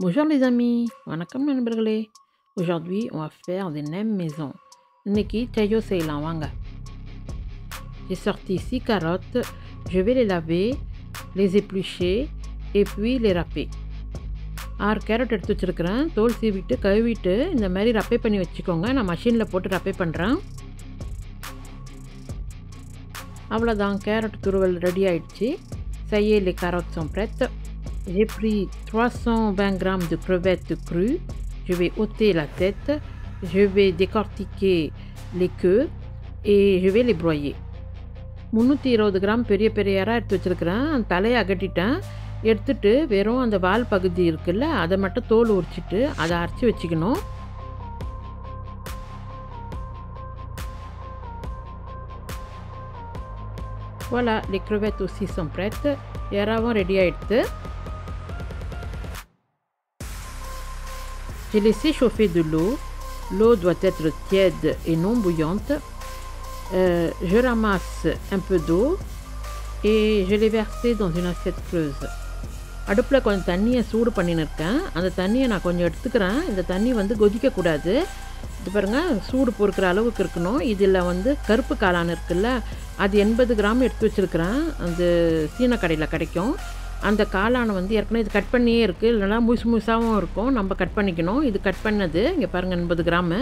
Bonjour les amis, வணக்கம் நண்பர்களே. Aujourd'hui, on va faire des nems maison. இன்னைக்கு chayo செய்யலாம் வாங்க. J'ai sorti 6 carottes, je vais les laver, les éplucher et puis les râper. 6 carrot எடுத்து வச்சிருக்கிறேன். தோல் சீவிட்டு கழுவிட்டு இந்த மாதிரி ரப்பே பண்ணி வச்சுக்கோங்க. நான் மஷினில் போட்டு ரப்பே பண்ணுறேன். அவ்வளோதான், கேரட் துருவல் ரெடி ஆயிடுச்சு. Ça y est, les carottes sont prêtes. J'ai pris 320 g de crevettes crues. Je vais ôter la tête. Je vais décortiquer les queues et je vais les broyer. 320 gram பெரிய பெரிய இறா எடுத்து வச்சுருக்கிறேன். அந்த தலையை அகட்டிட்டேன். எடுத்துட்டு வெறும் அந்த வால் பகுதி இருக்குல்ல, அதை மட்டும் தோல் உரிச்சிட்டு அதை அரைச்சி வச்சுக்கணும். Voilà, les crevettes aussi sont prêtes. இறாவும் ரெடி ஆகிடுது. J'ai laissé chauffer de l'eau. L'eau doit être tiède et non bouillante. Je ramasse un peu d'eau et je l'ai versé dans une assiette creuse. அடுப்பில் கொஞ்சம் தண்ணியை சூடு பண்ணின்னு இருக்கேன். அந்த தண்ணியை நான் கொஞ்சம் எடுத்துக்கிறேன். இந்த தண்ணி வந்து கொதிக்கக்கூடாது. இது பாருங்கள், சூடு பொறுக்கிற அளவுக்கு இருக்கணும். இதில் வந்து கருப்பு காளான் இருக்குல்ல, அது 80 கிராம் எடுத்து வச்சுருக்கிறேன். அந்த சீன கடையில் கிடைக்கும். அந்த காளானை வந்து ஏற்கனவே இது கட் பண்ணியே இருக்குது, இல்லைனா முழுசாகவும் இருக்கும். நம்ம கட் பண்ணிக்கணும். இது கட் பண்ணது இங்கே பாருங்கள், 80 கிராமு.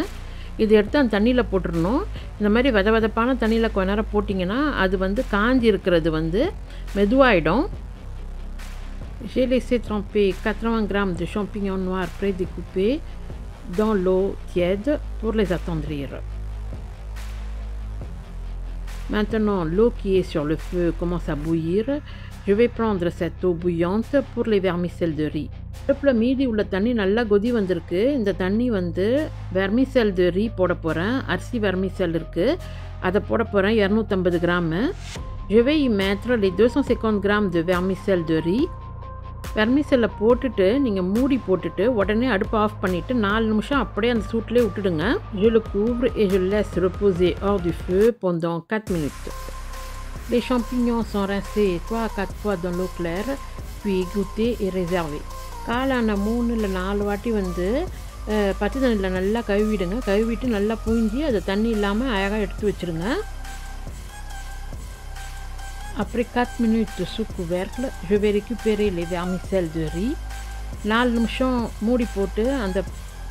இது எடுத்து அந்த தண்ணியில் போட்டுடணும். இந்த மாதிரி வெதப்பான தண்ணியில் கொஞ்ச நேரம் போட்டிங்கன்னா அது வந்து காஞ்சி இருக்கிறது வந்து மெதுவாகிடும். J'ai laissé tremper 80 g de champignons noirs prédécoupés dans l'eau tiède pour les attendrir. Maintenant, l'eau qui est sur le feu commence à bouillir. Je vais prendre cette eau bouillante pour les vermicelles de riz. அடுப்பில் மீதி உள்ள தண்ணி நல்லா கொதி வந்திருக்கு. இந்த தண்ணி வந்து வெர்மிசெல் de riz போட போகிறேன். அரிசி வெர்மிசெல் இருக்குது, அதை போட போகிறேன். 250 gram. Je vais y mettre les 250 g de vermicelle de riz. வெர்மிசெல்லை போட்டுட்டு நீங்கள் மூடி போட்டுட்டு உடனே அடுப்பு ஆஃப் பண்ணிவிட்டு 4 நிமிஷம் அப்படியே அந்த சூட்டிலே விட்டுடுங்க. Je le couvre et je le laisse reposer hors du feu pendant 4 minutes. Les champignons sont rincés 3 à 4 fois dans l'eau claire, puis égouttés et réservés. காளான 3 இல்லை 4 வாட்டி வந்து பச்சை தண்ணியில் நல்லா கழுவிடுங்க. கழுவிட்டு நல்லா புழிஞ்சி அதை தண்ணி இல்லாமல் அழகாக எடுத்து வச்சுருங்க. Après 4 minutes sous couvercle, je vais récupérer les vermicelles de riz. 4 நிமிஷம் மூடி போட்டு அந்த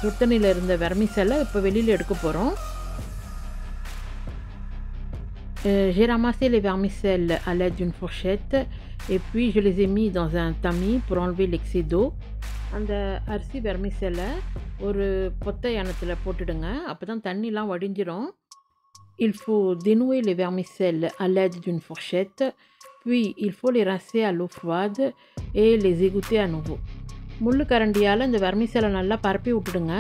சுத்தண்ணியில் இருந்த வெர்மிசெல்லை இப்போ வெளியில் எடுக்க போகிறோம். J'ai ramassé les vermicelles à l'aide d'une fourchette et puis je les ai mis dans un tamis pour enlever l'excès d'eau. அந்த அரிசி வெர்மிசெல்லை ஒரு பொத்தை யானத்தில் போட்டுடுங்க, அப்போ தான் தண்ணிலாம் வடிஞ்சிரும். Il faut dénouer les vermicelles à l'aide d'une fourchette, puis il faut les rincer à l'eau froide et les égoutter à nouveau. முள்ளு கரண்டியால் இந்த வெர்மிசெல்லை நல்லா பரப்பி விட்டுடுங்க.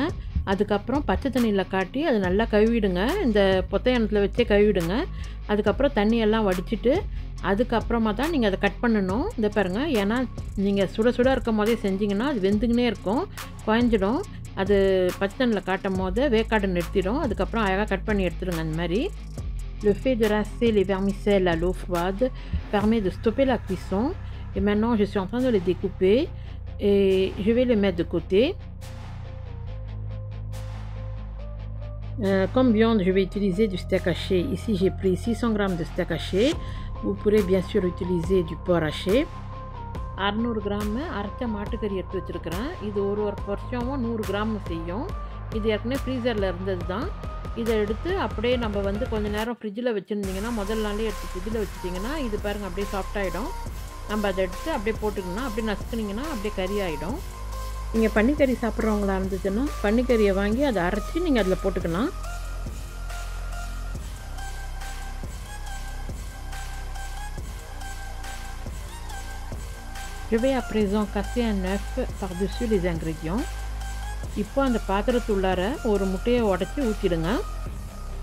அதுக்கப்புறம் பச்சை தண்ணியில் காட்டி அதை நல்லா கழுவிடுங்க. இந்த பொத்தையானத்தில் வச்சே கழுவிடுங்க. அதுக்கப்புறம் தண்ணியெல்லாம் வடிச்சிட்டு அதுக்கப்புறமா தான் நீங்கள் அதை கட் பண்ணணும். இந்த பாருங்கள், ஏன்னா நீங்கள் சுட சுட இருக்கும் போதே செஞ்சிங்கன்னா அது வெந்துக்கினே இருக்கும், குழஞ்சிடும். அது பச்சை தண்ணியில் காட்டும் போது வேக்காடு நிறுத்திடும். அதுக்கப்புறம் அழகாக கட் பண்ணி எடுத்துடுங்க. அந்த மாதிரி le fait de rincer les vermicelles à l'eau froide permet de stopper la cuisson. Et maintenant je suis en train de les découper et je vais les mettre de côté. Comme viande, je vais utiliser du steak haché. Ici j'ai pris 600 g de steak haché. Vous pourrez bien sûr utiliser du porc haché. 600 gram அரைச்ச மாட்டுக்கறி எடுத்து வச்சுருக்கிறேன். இது ஒரு போர்ஷனும் 100 gram செய்யும். இது ஏற்கனவே ஃப்ரீசரில் இருந்தது தான். இதை எடுத்து அப்படியே நம்ம வந்து கொஞ்சம் நேரம் ஃப்ரிட்ஜில் வச்சுருந்தீங்கன்னா, முதல் நாளே எடுத்து ஃப்ரிட்ஜில் வச்சுட்டிங்கன்னா இது பாருங்கள் அப்படியே சாஃப்டாகிடும். நம்ம அதை எடுத்து அப்படியே போட்டுக்கணும். அப்படியே நசுக்குனிங்கன்னா அப்படியே கறி ஆகிடும். நீங்கள் பன்னிக்கறி சாப்பிட்றவங்களா இருந்துச்சுன்னா பன்னிக்கறியை வாங்கி அதை அரைச்சி நீங்கள் அதில் போட்டுக்கலாம். Je vais à présent casser un œuf par-dessus les ingrédients. இப்போ அந்த பாத்திரத்துள்ளார ஒரு முட்டையை உடச்சி ஊற்றிடுங்க.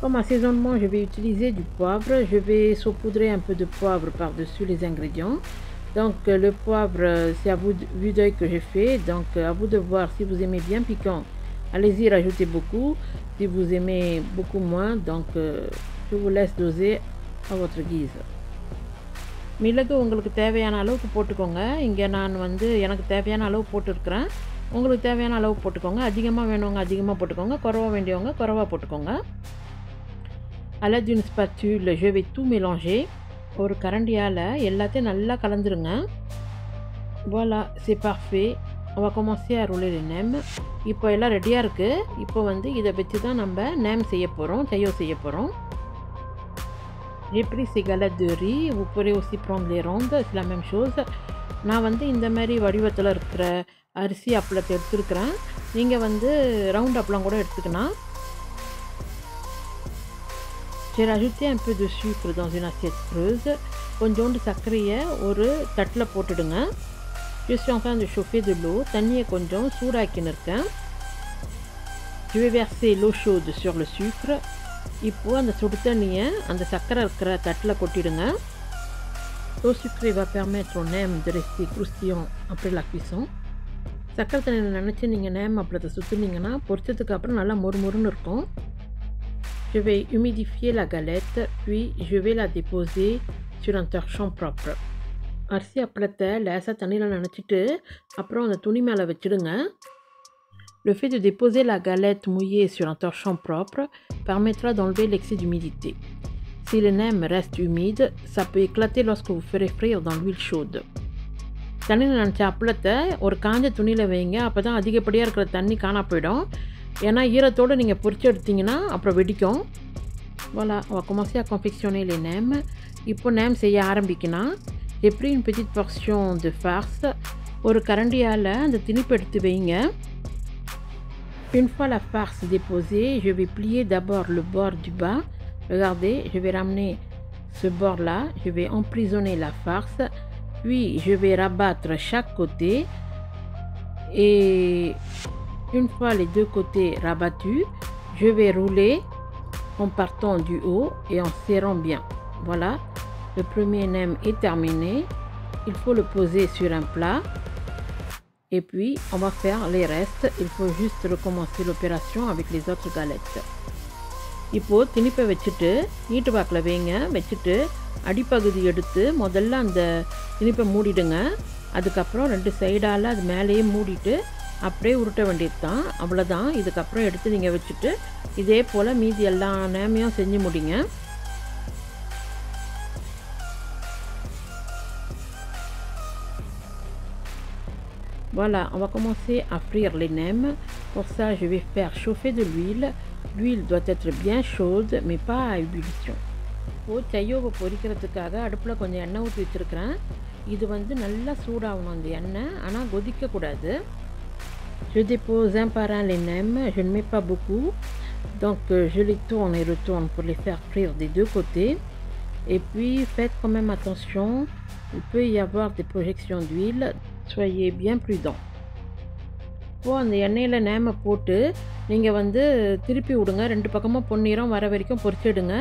Comme assaisonnement, je vais utiliser du poivre. Je vais saupoudrer un peu de poivre par-dessus les ingrédients. Donc le poivre, c'est à vous vue d'œil que j'ai fait. Donc à vous de voir si vous aimez bien piquant. Allez-y, rajoutez beaucoup. Si vous aimez beaucoup moins, donc je vous laisse doser à votre guise. மிளகு உங்களுக்கு தேவையான அளவுக்கு போட்டுக்கோங்க. இங்கே நான் வந்து எனக்கு தேவையான அளவு போட்டுருக்கிறேன். உங்களுக்கு தேவையான அளவு போட்டுக்கோங்க. அதிகமாக வேணுங்க அதிகமாக போட்டுக்கோங்க. குறைவா வேண்டியவங்க குறைவா போட்டுக்கோங்க. À l'aide d'une spatule, je vais tout mélanger. ஒரு கரண்டியால் எல்லாத்தையும் நல்லா கலந்துருங்க. Voilà, c'est parfait. On va commencer à rouler les nems. இப்போ எல்லாம் ரெடியாக இருக்குது. இப்போ வந்து இதை வச்சு தான் நம்ம நேம் செய்ய போகிறோம், தையோ செய்ய போகிறோம். J'ai pris ces galettes de riz. Vous pourrez aussi prendre les rondes, c'est la même chose. நான் வந்து இந்த மாதிரி வடிவத்தில் இருக்கிற அரிசி அப்பளத்தை எடுத்துருக்கிறேன். நீங்கள் வந்து ரவுண்ட் அப்பளம் கூட எடுத்துக்கலாம். J'ai rajouté un peu de sucre dans une assiette creuse. கொஞ்சோண்டு சர்க்கரையை ஒரு தட்டில் போட்டுடுங்க. Je suis en train de chauffer de l'eau. தண்ணியை கொஞ்சம் சூடாக்கின்னு இருக்கேன். Je vais verser l'eau chaude sur le sucre. இப்போது அந்த சுடு தண்ணியை அந்த சர்க்கரை இருக்கிற தட்டில் கொட்டிடுங்க. L'eau sucrée va permettre au nem de rester croustillant après la cuisson. சர்க்கரை தண்ணியில் நினச்சி நீங்கள் நேம் அப்பளத்தை சுற்றுனீங்கன்னா பொரிச்சதுக்கு அப்புறம் நல்லா மொறுமொறுன்னு இருக்கும். Je vais humidifier la galette, puis je vais la déposer sur un torchon propre. அரிசி அப்பளத்தை லேசாக தண்ணியில் நனைச்சிட்டு அப்புறம் அந்த துணி மேலே வச்சுடுங்க. Le fait de déposer la galette mouillée sur un torchon propre permettra d'enlever l'excès d'humidité. Si le nem reste humide, ça peut éclater lorsque vous ferez frire dans l'huile chaude. தண்ணியில் நினச்ச அப்பளத்தை ஒரு காஞ்ச துணியில் வைங்க. அப்போ தான் அதிகப்படியாக இருக்கிற தண்ணி காணா போயிடும். ஏன்னா ஈரத்தோடு நீங்கள் பொரிச்சு எடுத்திங்கன்னா அப்புறம் வெடிக்கும். Voilà, on va commencer à confectionner les nems. இப்போ நேம் செய்ய ஆரம்பிக்கணும். J'ai pris une petite portion de farce. ஒரு கரண்டியால் அந்த திணிப்பு எடுத்து வைங்க. Une fois la farce déposée, je vais plier d'abord le bord du bas. Regardez, je vais ramener ce bord-là. Je vais emprisonner la farce. Puis, je vais rabattre chaque côté. Et une fois les deux côtés rabattus, je vais rouler en partant du haut et en serrant bien. Voilà, le premier nem est terminé. Il faut le poser sur un plat. Et puis, on va faire les restes. Il faut juste recommencer l'opération avec les autres galettes. இப்போது திணிப்பை வச்சுட்டு நீட்டு வாக்கில் வைங்க. வச்சுட்டு அடிப்பகுதி எடுத்து முதல்ல அந்த திணிப்பை மூடிடுங்க. அதுக்கப்புறம் ரெண்டு சைடால் அது மேலேயே மூடிட்டு அப்படியே உருட்ட வேண்டியது தான். அவ்வளோதான். இதுக்கப்புறம் எடுத்து நீங்கள் வச்சுட்டு இதே போல் மீதி எல்லா நேமையும் செஞ்சு முடிங்க. Voilà, on va commencer à frire les nems. Pour ça, je vais faire chauffer de l'huile. L'huile doit être bien chaude, mais pas à ébullition. இப்போது தையோவை பொரிக்கிறதுக்காக அடுப்பில் கொஞ்சம் எண்ணெய் ஊற்றி வச்சுருக்கிறேன். இது வந்து நல்லா சூடாகணும் அந்த எண்ணெய், ஆனால் கொதிக்கக்கூடாது. Je dépose un par un les nems. Je ne mets pas beaucoup. Donc, je les tourne et retourne pour les faire frire des deux côtés. Et puis, faites quand même attention. Il peut y avoir des projections d'huile. Soyez bien prudent. இப்போது அந்த எண்ணெயில் நேமை போட்டு நீங்கள் வந்து திருப்பி விடுங்க. ரெண்டு பக்கமும் பொன்னிறம் வர வரைக்கும் பொரிச்சிடுங்க.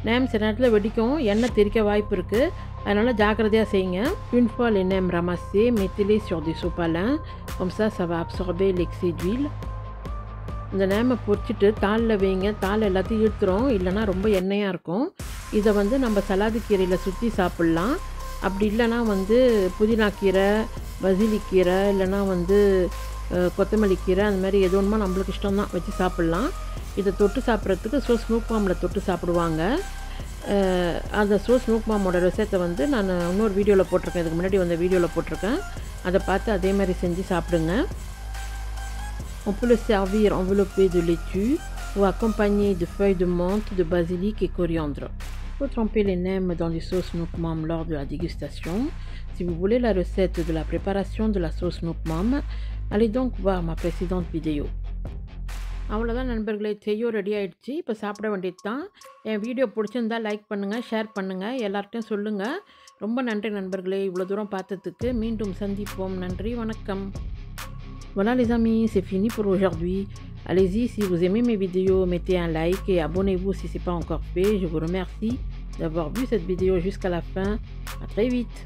நேம் சில நேரத்தில் வெடிக்கும், எண்ணெய் தெறிக்க வாய்ப்பு இருக்குது. அதனால் ஜாக்கிரதையாக செய்யுங்க. Une fois les nems ramassés, mettez-les sur des sopalins. Comme ça va absorber l'excès d'huile. இந்த நேமை பொரிச்சிட்டு தாளில் வைங்க. தாள் எல்லாத்தையும் இழுத்துரும், இல்லைனா ரொம்ப எண்ணெயாக இருக்கும். இதை வந்து நம்ம சலாது கீரையில் சுற்றி சாப்பிட்லாம். அப்படி இல்லைனா வந்து புதினா கீரை, பசிலி கீரை, இல்லைனா வந்து கொத்தமல்லி கீரை, அந்த மாதிரி எது ஒன்றுமா நம்மளுக்கு இஷ்டம் தான் வச்சு சாப்பிட்லாம். இதை தொட்டு சாப்பிட்றதுக்கு ஸ்மோக் பாமில் தொட்டு சாப்பிடுவாங்க. அந்த ஸ்மோக் பாமோட ரெசிபி வந்து நான் இன்னொரு வீடியோவில் போட்டிருக்கேன். இதுக்கு முன்னாடி வந்த வீடியோவில் போட்டிருக்கேன். அதை பார்த்து அதே மாதிரி செஞ்சு சாப்பிடுங்க. On peut le servir enveloppé de laitue ou accompagné de feuilles de menthe, de basilic et coriandre. Il faut tremper les nems dans les sauces Nook Mam lors de la dégustation. Si vous voulez la recette de la préparation de la sauce Nook Mam, allez donc voir ma précédente vidéo. அவ்வளோதான் நண்பர்களே, செய்யோ ready ஆகிடுச்சு. இப்போ சாப்பிட வேண்டியது தான். என் video பிடிச்சிருந்தா like பண்ணுங்கள், share பண்ணுங்கள், எல்லார்ட்டையும் சொல்லுங்கள். ரொம்ப நன்றி நண்பர்களே, இவ்வளோ தூரம் பார்த்ததுக்கு. மீண்டும் சந்திப்போம். நன்றி, வணக்கம். Voilà les amis, c'est fini pour aujourd'hui. Allez-y, si vous aimez mes vidéos, mettez un like et abonnez-vous si ce n'est pas encore fait. Je vous remercie d'avoir vu cette vidéo jusqu'à la fin. À très vite.